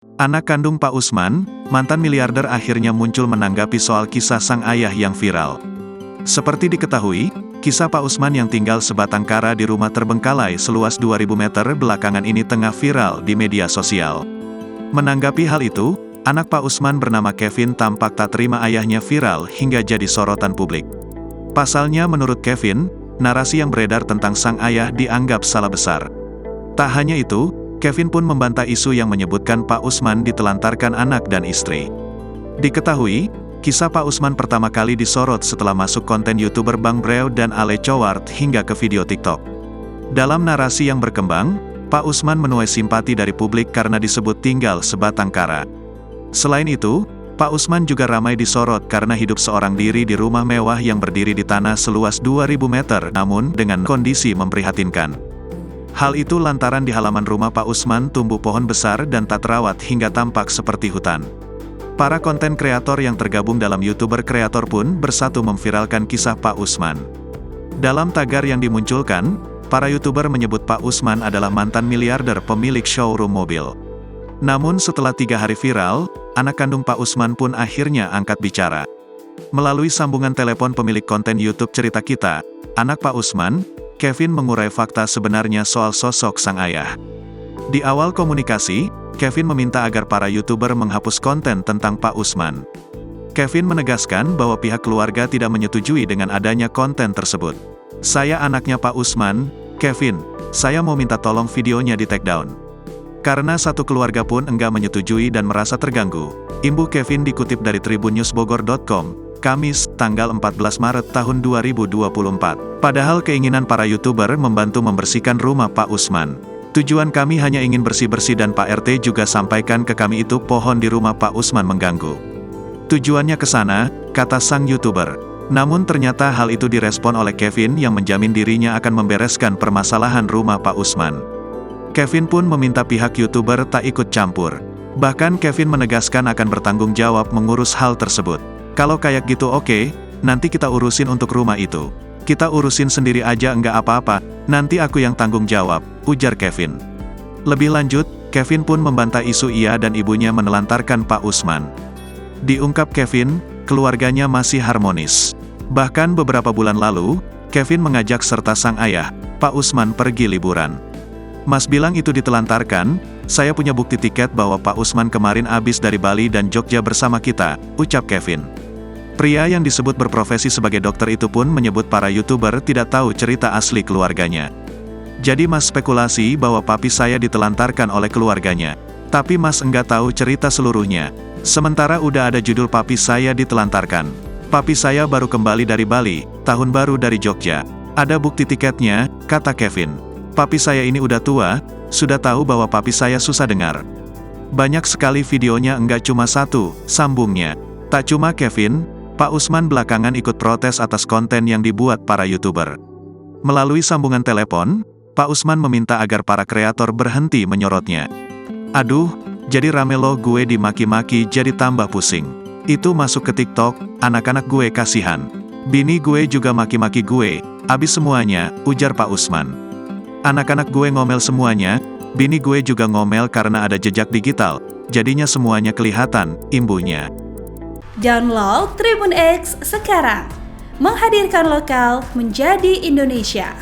Anak kandung Pak Usman, mantan miliarder akhirnya muncul menanggapi soal kisah sang ayah yang viral. Seperti diketahui, kisah Pak Usman yang tinggal sebatang kara di rumah terbengkalai seluas 2000 meter belakangan ini tengah viral di media sosial. Menanggapi hal itu, anak Pak Usman bernama Kevin tampak tak terima ayahnya viral hingga jadi sorotan publik. Pasalnya menurut Kevin, narasi yang beredar tentang sang ayah dianggap salah besar. Tak hanya itu, Kevin pun membantah isu yang menyebutkan Pak Usman ditelantarkan anak dan istri. Diketahui, kisah Pak Usman pertama kali disorot setelah masuk konten YouTuber Bang Breo dan Ale Coward hingga ke video TikTok. Dalam narasi yang berkembang, Pak Usman menuai simpati dari publik karena disebut tinggal sebatang kara. Selain itu, Pak Usman juga ramai disorot karena hidup seorang diri di rumah mewah yang berdiri di tanah seluas 2000 meter namun dengan kondisi memprihatinkan. Hal itu lantaran di halaman rumah Pak Usman tumbuh pohon besar dan tak terawat hingga tampak seperti hutan. Para konten kreator yang tergabung dalam YouTuber kreator pun bersatu memviralkan kisah Pak Usman. Dalam tagar yang dimunculkan, para YouTuber menyebut Pak Usman adalah mantan miliarder pemilik showroom mobil. Namun setelah 3 hari viral, anak kandung Pak Usman pun akhirnya angkat bicara. Melalui sambungan telepon pemilik konten YouTube Cerita Kita, anak Pak Usman, Kevin mengurai fakta sebenarnya soal sosok sang ayah. Di awal komunikasi, Kevin meminta agar para YouTuber menghapus konten tentang Pak Usman. Kevin menegaskan bahwa pihak keluarga tidak menyetujui dengan adanya konten tersebut. Saya anaknya Pak Usman, Kevin, saya mau minta tolong videonya di take down. Karena satu keluarga pun enggak menyetujui dan merasa terganggu, imbuh Kevin dikutip dari tribunnewsbogor.com, Kamis, tanggal 14 Maret tahun 2024. Padahal keinginan para YouTuber membantu membersihkan rumah Pak Usman. Tujuan kami hanya ingin bersih-bersih dan Pak RT juga sampaikan ke kami itu pohon di rumah Pak Usman mengganggu. Tujuannya ke sana, kata sang YouTuber. Namun ternyata hal itu direspon oleh Kevin yang menjamin dirinya akan membereskan permasalahan rumah Pak Usman. Kevin pun meminta pihak YouTuber tak ikut campur. Bahkan Kevin menegaskan akan bertanggung jawab mengurus hal tersebut. Kalau kayak gitu oke, nanti kita urusin untuk rumah itu. Kita urusin sendiri aja enggak apa-apa, nanti aku yang tanggung jawab, ujar Kevin. Lebih lanjut, Kevin pun membantah isu ia dan ibunya menelantarkan Pak Usman. Diungkap Kevin, keluarganya masih harmonis. Bahkan beberapa bulan lalu, Kevin mengajak serta sang ayah, Pak Usman pergi liburan. Mas bilang itu ditelantarkan, saya punya bukti tiket bahwa Pak Usman kemarin abis dari Bali dan Jogja bersama kita, ucap Kevin. Pria yang disebut berprofesi sebagai dokter itu pun menyebut para YouTuber tidak tahu cerita asli keluarganya. Jadi Mas spekulasi bahwa papi saya ditelantarkan oleh keluarganya. Tapi Mas enggak tahu cerita seluruhnya. Sementara udah ada judul papi saya ditelantarkan. Papi saya baru kembali dari Bali, tahun baru dari Jogja. Ada bukti tiketnya, kata Kevin. Papi saya ini udah tua, sudah tahu bahwa papi saya susah dengar. Banyak sekali videonya enggak cuma satu, sambungnya. Tak cuma Kevin, Pak Usman belakangan ikut protes atas konten yang dibuat para YouTuber. Melalui sambungan telepon, Pak Usman meminta agar para kreator berhenti menyorotnya. Aduh, jadi rame loh gue dimaki-maki jadi tambah pusing. Itu masuk ke TikTok, anak-anak gue kasihan. Bini gue juga maki-maki gue, abis semuanya, ujar Pak Usman. Anak-anak gue ngomel semuanya, bini gue juga ngomel karena ada jejak digital, jadinya semuanya kelihatan, imbuhnya. Download Tribun X sekarang, menghadirkan lokal menjadi Indonesia.